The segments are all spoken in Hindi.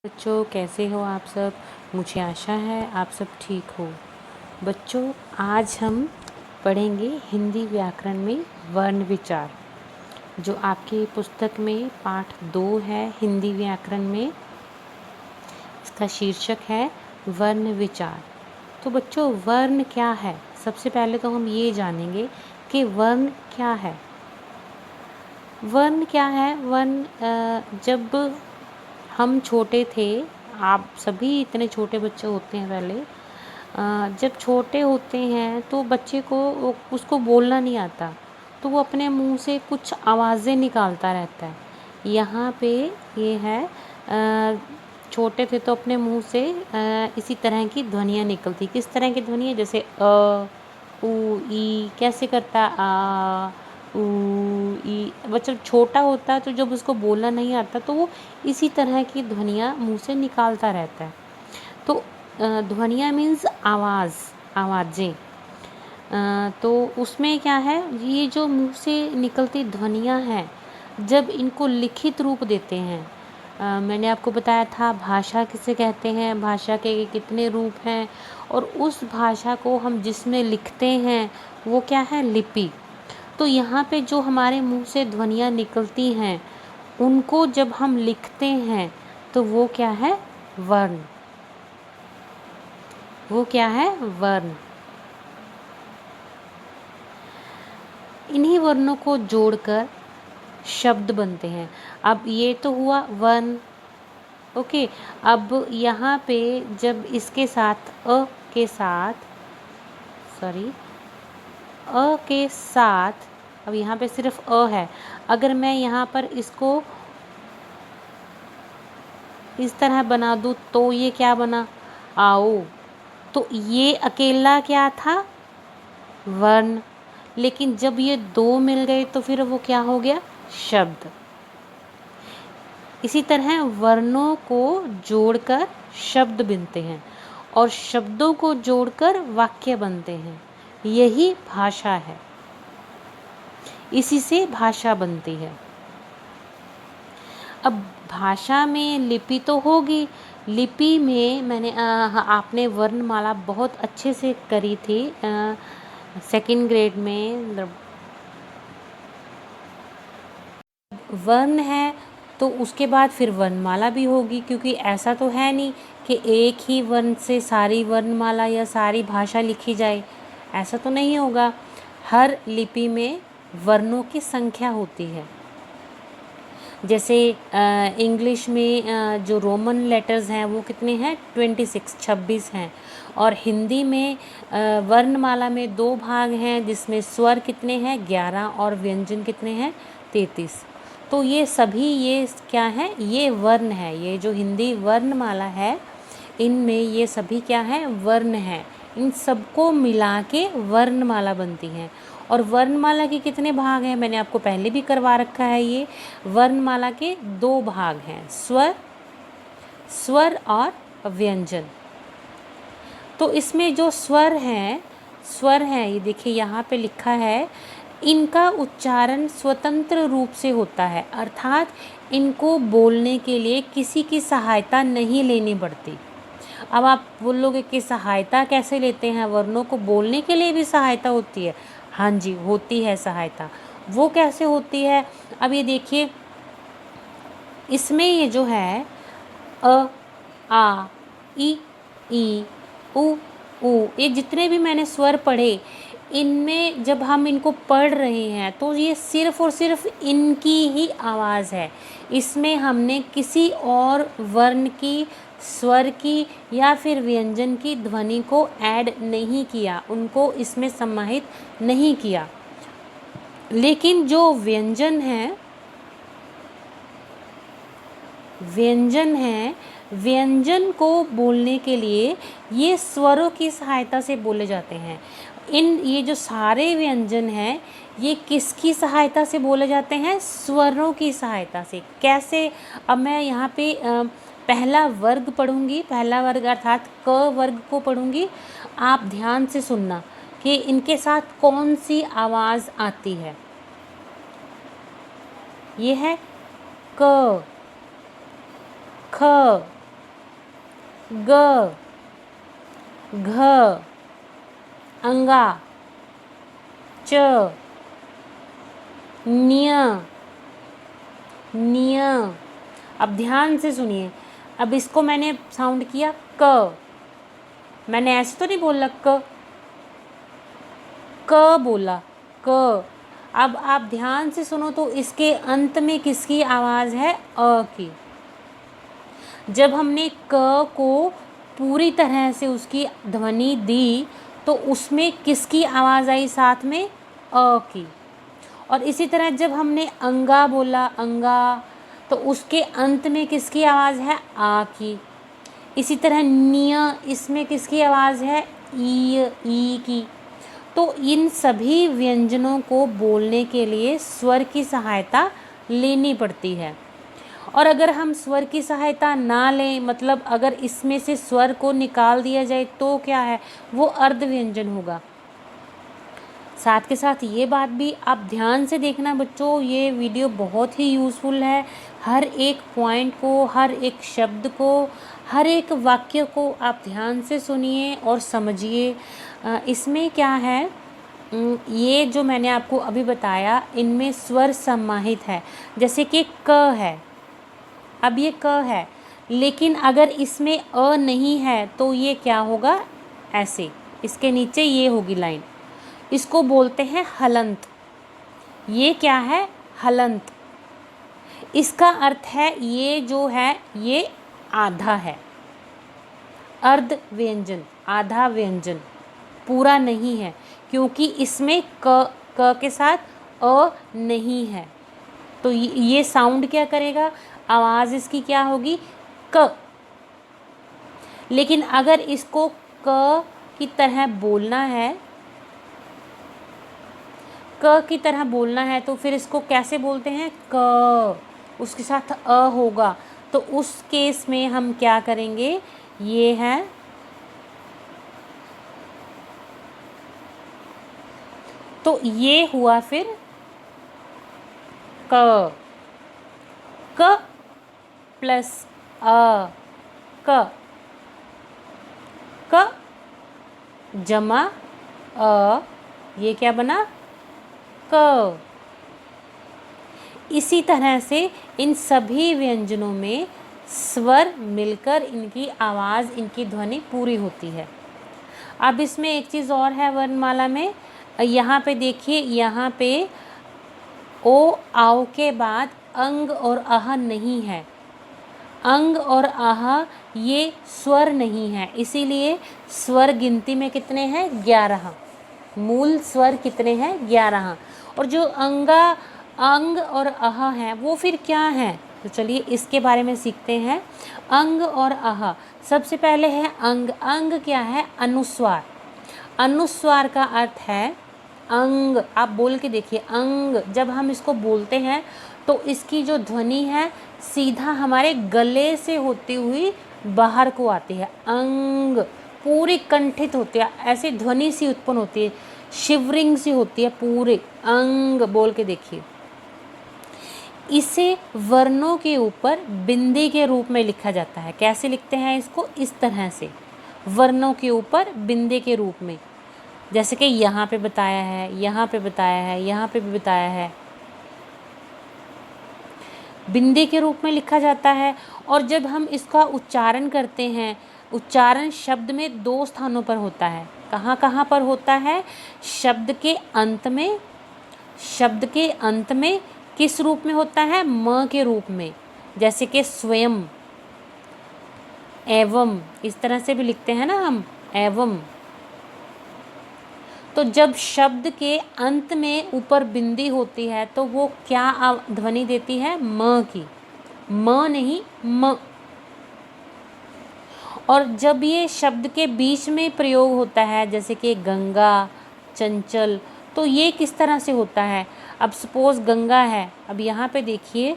बच्चों, कैसे हो आप सब। मुझे आशा है आप सब ठीक हो। बच्चों, आज हम पढ़ेंगे हिंदी व्याकरण में वर्ण विचार, जो आपकी पुस्तक में पाठ 2 है हिंदी व्याकरण में। इसका शीर्षक है वर्ण विचार। तो बच्चों, वर्ण क्या है? सबसे पहले तो हम ये जानेंगे कि वर्ण क्या है। वर्ण क्या है? वर्ण जब हम छोटे थे, आप सभी इतने छोटे बच्चे होते हैं पहले, जब छोटे होते हैं तो बच्चे को उसको बोलना नहीं आता, तो वो अपने मुंह से कुछ आवाज़ें निकालता रहता है। यहाँ पे ये है, छोटे थे तो अपने मुंह से इसी तरह की ध्वनियाँ निकलती। किस तरह की ध्वनियाँ? जैसे उ, ई। कैसे करता? आ, ऊ, ई। बच्चा छोटा होता है तो जब उसको बोलना नहीं आता तो वो इसी तरह की ध्वनियाँ मुंह से निकालता रहता है। तो ध्वनियाँ मीन्स आवाज़ें। तो उसमें क्या है, ये जो मुंह से निकलती ध्वनियाँ हैं, जब इनको लिखित रूप देते हैं, मैंने आपको बताया था भाषा किसे कहते हैं, भाषा के कितने रूप हैं, और उस भाषा को हम जिसमें लिखते हैं वो क्या है? लिपि। तो यहाँ पे जो हमारे मुंह से ध्वनियाँ निकलती हैं, उनको जब हम लिखते हैं तो वो क्या है? वर्ण। वो क्या है? वर्ण। इन्हीं वर्णों को जोड़कर शब्द बनते हैं। अब ये तो हुआ वर्ण। ओके। अब यहाँ पे जब इसके साथ के साथ अब यहाँ पे सिर्फ है। अगर मैं यहाँ पर इसको इस तरह बना दूँ तो ये क्या बना? आओ। तो ये अकेला क्या था? वर्ण। लेकिन जब ये 2 मिल गए तो फिर वो क्या हो गया? शब्द। इसी तरह वर्णों को जोड़कर शब्द बनते हैं और शब्दों को जोड़कर वाक्य बनते हैं। यही भाषा है। इसी से भाषा बनती है। अब भाषा में लिपि तो होगी। लिपि में मैंने आपने वर्णमाला बहुत अच्छे से करी थी 2nd ग्रेड में। वर्ण है तो उसके बाद फिर वर्णमाला भी होगी, क्योंकि ऐसा तो है नहीं कि एक ही वर्ण से सारी वर्णमाला या सारी भाषा लिखी जाए। ऐसा तो नहीं होगा। हर लिपि में वर्णों की संख्या होती है। जैसे इंग्लिश में जो रोमन लेटर्स हैं वो कितने हैं? 26 हैं। और हिंदी में वर्णमाला में 2 भाग हैं, जिसमें स्वर कितने हैं? 11, और व्यंजन कितने हैं? 33। तो ये सभी ये क्या है? ये वर्ण है। ये जो हिंदी वर्णमाला है, इनमें ये सभी क्या है? वर्ण है। इन सबको मिला के वर्णमाला बनती है। और वर्णमाला के कितने भाग हैं? मैंने आपको पहले भी करवा रखा है। ये वर्णमाला के 2 भाग हैं, स्वर और व्यंजन। तो इसमें जो स्वर हैं, ये देखिए यहाँ पे लिखा है, इनका उच्चारण स्वतंत्र रूप से होता है, अर्थात इनको बोलने के लिए किसी की सहायता नहीं लेनी पड़ती। अब आप बोलोगे कि सहायता कैसे लेते हैं? वर्णों को बोलने के लिए भी सहायता होती है। हाँ जी, होती है सहायता। वो कैसे होती है? अब ये देखिए, इसमें ये जो है अ, आ, ई, उ, ये जितने भी मैंने स्वर पढ़े, इनमें जब हम इनको पढ़ रहे हैं तो ये सिर्फ़ और सिर्फ इनकी ही आवाज़ है। इसमें हमने किसी और वर्ण की, स्वर की या फिर व्यंजन की ध्वनि को ऐड नहीं किया, उनको इसमें समाहित नहीं किया। लेकिन जो व्यंजन है, व्यंजन को बोलने के लिए ये स्वरों की सहायता से बोले जाते हैं। ये जो सारे व्यंजन हैं, ये किसकी सहायता से बोले जाते हैं? स्वरों की सहायता से। कैसे? अब मैं यहाँ पे पहला वर्ग पढ़ूँगी, पहला वर्ग अर्थात क वर्ग को पढ़ूँगी। आप ध्यान से सुनना कि इनके साथ कौन सी आवाज़ आती है। ये है क, ख, ग, घ, अंगा, च, न्य, न्य। अब ध्यान से सुनिए, अब इसको मैंने साउंड किया क, मैंने ऐसे तो नहीं बोला क बोला, क। अब आप ध्यान से सुनो तो इसके अंत में किसकी आवाज़ है? अ की। जब हमने क को पूरी तरह से उसकी ध्वनि दी तो उसमें किसकी आवाज़ आई साथ में? अ की। और इसी तरह जब हमने अंगा बोला, अंगा, तो उसके अंत में किसकी आवाज़ है? आ की। इसी तरह निय, इसमें किसकी आवाज़ है? ई की। तो इन सभी व्यंजनों को बोलने के लिए स्वर की सहायता लेनी पड़ती है। और अगर हम स्वर की सहायता ना लें, मतलब अगर इसमें से स्वर को निकाल दिया जाए तो क्या है? वो अर्ध व्यंजन होगा। साथ के साथ ये बात भी आप ध्यान से देखना बच्चों, ये वीडियो बहुत ही यूज़फुल है। हर एक पॉइंट को, हर एक शब्द को, हर एक वाक्य को आप ध्यान से सुनिए और समझिए। इसमें क्या है, ये जो मैंने आपको अभी बताया इनमें स्वर समाहित है। जैसे कि क है, अब ये क है, लेकिन अगर इसमें अ नहीं है तो ये क्या होगा? ऐसे, इसके नीचे ये होगी लाइन, इसको बोलते हैं हलंत। ये क्या है? हलंत। इसका अर्थ है ये जो है ये आधा है, अर्ध व्यंजन, आधा व्यंजन, पूरा नहीं है, क्योंकि इसमें क के साथ अ नहीं है। तो ये साउंड क्या करेगा? आवाज़ इसकी क्या होगी? क। लेकिन अगर इसको क की तरह बोलना है, क की तरह बोलना है तो फिर इसको कैसे बोलते हैं? क, उसके साथ अ होगा। तो उस केस में हम क्या करेंगे? ये है, तो ये हुआ फिर क, क प्लस अ, क, क जमा अ, ये क्या बना? क। इसी तरह से इन सभी व्यंजनों में स्वर मिलकर इनकी आवाज़, इनकी ध्वनि पूरी होती है। अब इसमें एक चीज़ और है वर्णमाला में, यहाँ पे देखिए, यहाँ पे ओ आओ के बाद अंग और आह नहीं है। अंग और आह ये स्वर नहीं है, इसीलिए स्वर गिनती में कितने हैं? 11। मूल स्वर कितने हैं? 11। और जो अंग और आह हैं वो फिर क्या हैं? तो चलिए इसके बारे में सीखते हैं। अंग और आह, सबसे पहले है अंग। अंग क्या है? अनुस्वार। अनुस्वार का अर्थ है अंग। आप बोल के देखिए, अंग। जब हम इसको बोलते हैं तो इसकी जो ध्वनि है सीधा हमारे गले से होती हुई बाहर को आती है। अंग पूरी कंठित होती है, ऐसी ध्वनि सी उत्पन्न होती है, शिवरिंग सी होती है पूरे। अंग बोल के देखिए। इसे वर्णों के ऊपर बिंदी के रूप में लिखा जाता है। कैसे लिखते हैं इसको? इस तरह से, वर्णों के ऊपर बिंदी के रूप में। जैसे कि यहाँ पे बताया है, यहाँ पे बताया है, यहाँ पे भी बताया है, बिंदी के रूप में लिखा जाता है। और जब हम इसका उच्चारण करते हैं, उच्चारण शब्द में 2 स्थानों पर होता है। कहाँ कहाँ पर होता है? शब्द के अंत में। शब्द के अंत में किस रूप में होता है? म के रूप में। जैसे कि स्वयं, एवं, इस तरह से भी लिखते हैं ना हम, एवं। तो जब शब्द के अंत में ऊपर बिंदी होती है तो वो क्या ध्वनि देती है? म की। म नहीं, म। और जब ये शब्द के बीच में प्रयोग होता है, जैसे कि गंगा, चंचल, तो ये किस तरह से होता है? अब सपोज गंगा है, अब यहाँ पे देखिए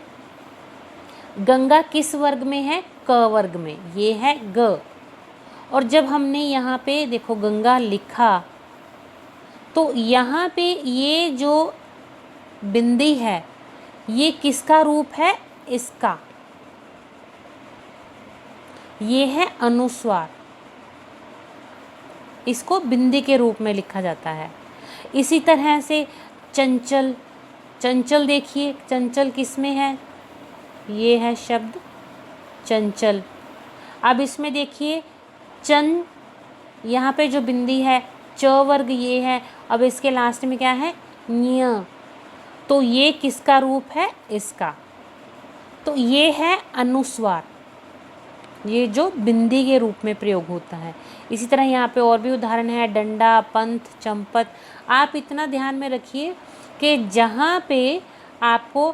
गंगा किस वर्ग में है? क वर्ग में, ये है ग। और जब हमने यहाँ पे देखो गंगा लिखा तो यहाँ पे ये जो बिंदी है ये किसका रूप है? इसका। ये है अनुस्वार, इसको बिंदी के रूप में लिखा जाता है। इसी तरह से चंचल, चंचल देखिए, चंचल किस में है, ये है शब्द चंचल। अब इसमें देखिए चन, यहाँ पे जो बिंदी है च वर्ग ये है, अब इसके लास्ट में क्या है न्य, तो ये किसका रूप है, इसका, तो ये है अनुस्वार, ये जो बिंदी के रूप में प्रयोग होता है। इसी तरह यहाँ पे और भी उदाहरण है, डंडा, पंथ, चंपत। आप इतना ध्यान में रखिए कि जहाँ पे आपको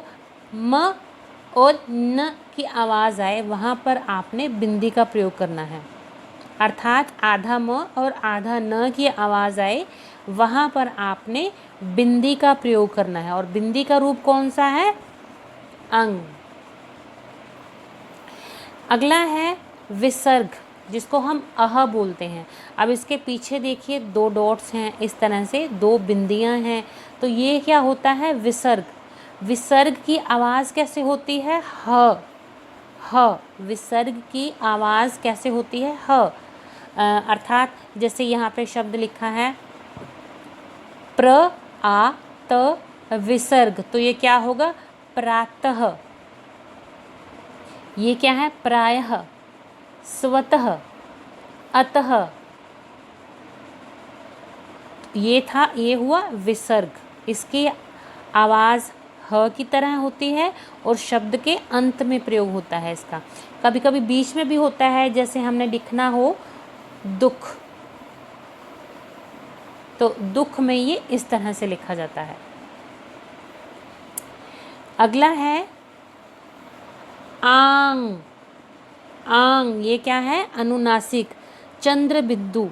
म और न की आवाज़ आए वहाँ पर आपने बिंदी का प्रयोग करना है, अर्थात आधा म और आधा न की आवाज़ आए वहाँ पर आपने बिंदी का प्रयोग करना है। और बिंदी का रूप कौन सा है, अंग। अगला है विसर्ग, जिसको हम अह बोलते हैं। अब इसके पीछे देखिए 2 डॉट्स हैं, इस तरह से 2 बिंदियां हैं, तो ये क्या होता है विसर्ग। विसर्ग की आवाज़ कैसे होती है, ह, ह। विसर्ग की आवाज़ कैसे होती है, ह। अर्थात जैसे यहाँ पे शब्द लिखा है प्र आ त विसर्ग, तो ये क्या होगा, प्रातः। ये क्या है, प्रायः, स्वतः, अतः। ये हुआ विसर्ग, इसकी आवाज़ ह की तरह होती है और शब्द के अंत में प्रयोग होता है इसका। कभी कभी बीच में भी होता है, जैसे हमने लिखना हो दुख, तो दुख में ये इस तरह से लिखा जाता है। अगला है आंग। आंग ये क्या है, अनुनासिक, चंद्र बिंदु,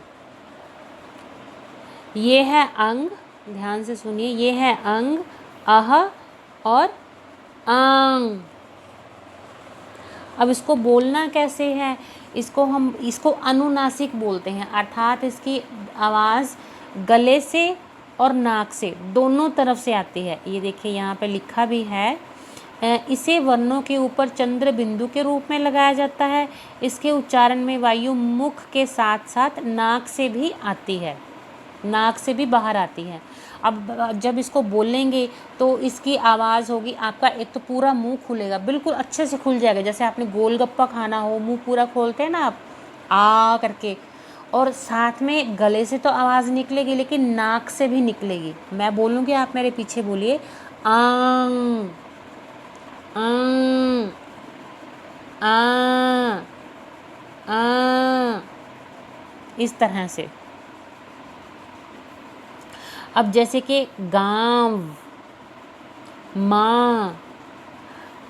ये है अंग, ध्यान से सुनिए, ये है अंग, अह और आंग। अब इसको बोलना कैसे है, इसको अनुनासिक बोलते हैं, अर्थात इसकी आवाज़ गले से और नाक से दोनों तरफ से आती है। ये देखिए यहाँ पे लिखा भी है, इसे वर्णों के ऊपर चंद्र बिंदु के रूप में लगाया जाता है। इसके उच्चारण में वायु मुख के साथ साथ नाक से भी आती है, नाक से भी बाहर आती है। अब जब इसको बोलेंगे तो इसकी आवाज़ होगी, आपका एक तो पूरा मुंह खुलेगा, बिल्कुल अच्छे से खुल जाएगा, जैसे आपने गोलगप्पा खाना हो, मुंह पूरा खोलते हैं ना आप आ करके, और साथ में गले से तो आवाज़ निकलेगी लेकिन नाक से भी निकलेगी। मैं बोलूँगी, आप मेरे पीछे बोलिए, आंग आंग आ आ, इस तरह से। अब जैसे कि गांव, माँ,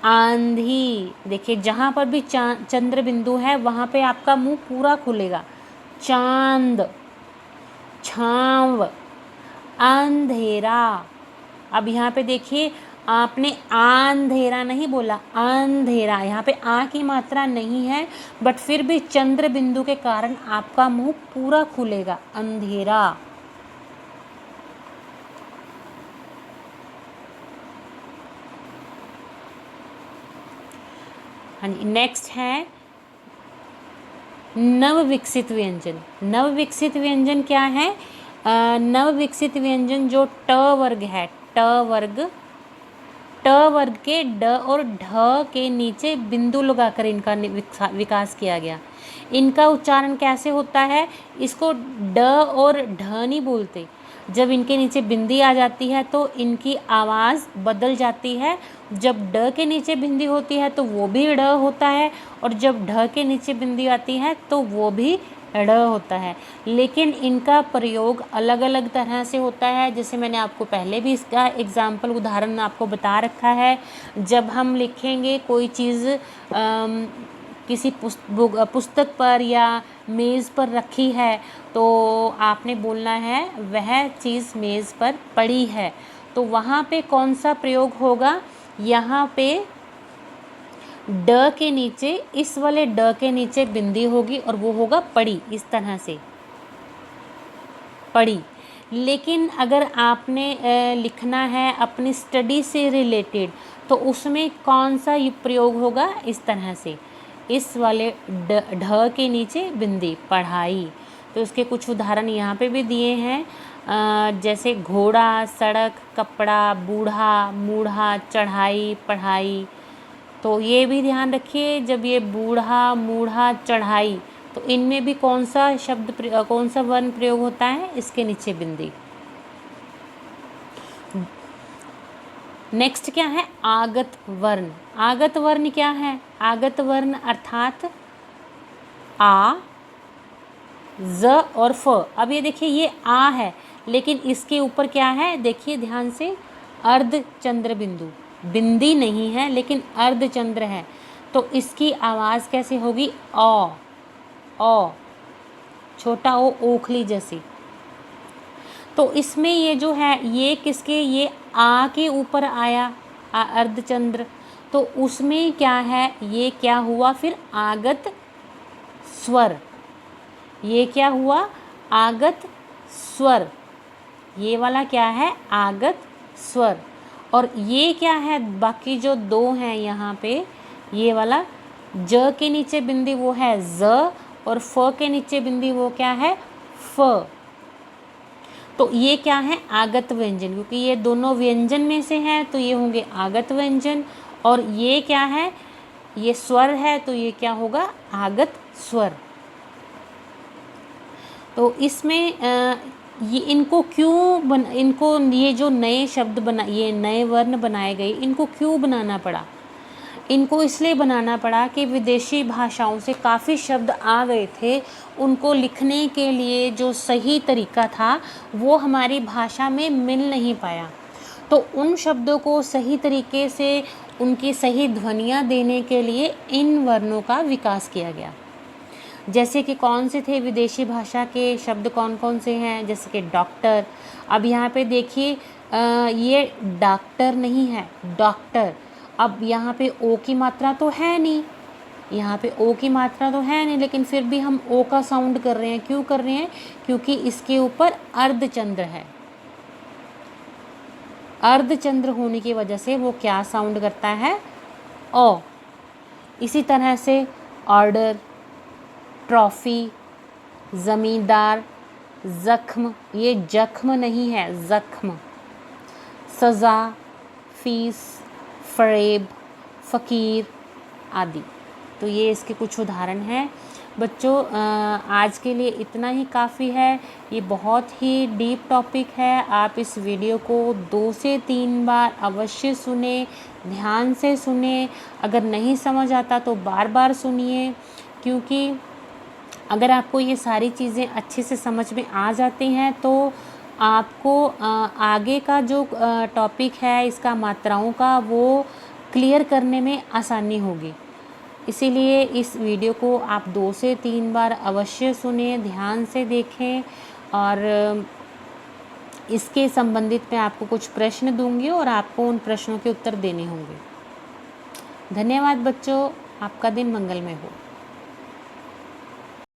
आंधी, देखिए जहाँ पर भी चंद्र बिंदु है वहाँ पे आपका मुंह पूरा खुलेगा। चांद, छांव, अंधेरा। अब यहाँ पे देखिए, आपने अंधेरा नहीं बोला, अंधेरा, यहाँ पे आ की मात्रा नहीं है, बट फिर भी चंद्र बिंदु के कारण आपका मुंह पूरा खुलेगा, अंधेरा। हाँ जी, नेक्स्ट है नव विकसित व्यंजन। नव विकसित व्यंजन क्या है, नव विकसित व्यंजन जो ट वर्ग है, ट वर्ग के ड और ढ के नीचे बिंदु लगाकर इनका विकास किया गया। इनका उच्चारण कैसे होता है, इसको ड और ढ नहीं बोलते, जब इनके नीचे बिंदी आ जाती है तो इनकी आवाज़ बदल जाती है। जब ड के नीचे बिंदी होती है तो वो भी ड होता है, और जब ढ के नीचे बिंदी आती है तो वो भी ड़ होता है। लेकिन इनका प्रयोग अलग अलग तरह से होता है, जैसे मैंने आपको पहले भी इसका एग्जाम्पल उदाहरण आपको बता रखा है। जब हम लिखेंगे कोई चीज़ किसी पुस्तक पर या मेज़ पर रखी है तो आपने बोलना है वह चीज़ मेज़ पर पड़ी है, तो वहाँ पे कौन सा प्रयोग होगा, यहाँ पे ड के नीचे, इस वाले ड के नीचे बिंदी होगी और वो होगा पड़ी, इस तरह से पड़ी। लेकिन अगर आपने लिखना है अपनी स्टडी से रिलेटेड तो उसमें कौन सा प्रयोग होगा, इस तरह से, इस वाले ढ के नीचे बिंदी, पढ़ाई। तो इसके कुछ उदाहरण यहाँ पे भी दिए हैं, जैसे घोड़ा, सड़क, कपड़ा, बूढ़ा, मूढ़ा, चढ़ाई, पढ़ाई। तो ये भी ध्यान रखिए, जब ये बूढ़ा, मूढ़ा, चढ़ाई, तो इनमें भी कौन सा कौन सा वर्ण प्रयोग होता है, इसके नीचे बिंदी। नेक्स्ट क्या है, आगत वर्ण। आगत वर्ण क्या है, आगत वर्ण अर्थात आ, ज और फ। अब ये देखिए, ये आ है, लेकिन इसके ऊपर क्या है, देखिए ध्यान से, अर्धचंद्र बिंदु, बिंदी नहीं है लेकिन अर्धचंद्र है। तो इसकी आवाज़ कैसे होगी, ओ, छोटा ओ, ओखली जैसी। तो इसमें ये जो है, ये किसके, ये आ के ऊपर आया, अर्धचंद्र, तो उसमें क्या है, ये क्या हुआ फिर, आगत स्वर। ये क्या हुआ, आगत स्वर। ये वाला क्या है, आगत स्वर। और ये क्या है, बाकी जो दो हैं यहाँ पे, ये वाला ज के नीचे बिंदी वो है ज, और फ के नीचे बिंदी वो क्या है, फ। तो ये क्या है, आगत व्यंजन, क्योंकि ये दोनों व्यंजन में से हैं तो ये होंगे आगत व्यंजन। और ये क्या है, ये स्वर है, तो ये क्या होगा, आगत स्वर। तो इसमें ये इनको इनको ये जो नए शब्द ये नए वर्ण बनाए गए, इनको क्यों बनाना पड़ा, इनको इसलिए बनाना पड़ा कि विदेशी भाषाओं से काफ़ी शब्द आ गए थे, उनको लिखने के लिए जो सही तरीका था वो हमारी भाषा में मिल नहीं पाया। तो उन शब्दों को सही तरीके से उनकी सही ध्वनियाँ देने के लिए इन वर्णों का विकास किया गया। जैसे कि कौन से थे विदेशी भाषा के शब्द, कौन कौन से हैं, जैसे कि डॉक्टर। अब यहाँ पे देखिए, ये डॉक्टर नहीं है, डॉक्टर। अब यहाँ पे ओ की मात्रा तो है नहीं, यहाँ पे ओ की मात्रा तो है नहीं, लेकिन फिर भी हम ओ का साउंड कर रहे हैं। क्यों कर रहे हैं, क्योंकि इसके ऊपर अर्धचंद्र है। अर्धचंद्र होने की वजह से वो क्या साउंड करता है, ओ। इसी तरह से ऑर्डर, ट्रॉफी, ज़मींदार, ज़ख्म, ये जख्म नहीं है, ज़ख्म, सज़ा, फीस, फ़रेब, फ़कीर आदि। तो ये इसके कुछ उदाहरण हैं। बच्चों, आज के लिए इतना ही काफ़ी है। ये बहुत ही डीप टॉपिक है। आप इस वीडियो को 2 से 3 बार अवश्य सुने, ध्यान से सुने। अगर नहीं समझ आता तो बार बार सुनिए, क्योंकि अगर आपको ये सारी चीज़ें अच्छे से समझ में आ जाती हैं तो आपको आगे का जो टॉपिक है इसका, मात्राओं का, वो क्लियर करने में आसानी होगी। इसीलिए इस वीडियो को आप 2 से 3 बार अवश्य सुने, ध्यान से देखें। और इसके संबंधित मैं आपको कुछ प्रश्न दूंगी और आपको उन प्रश्नों के उत्तर देने होंगे। धन्यवाद बच्चों, आपका दिन मंगलमय हो।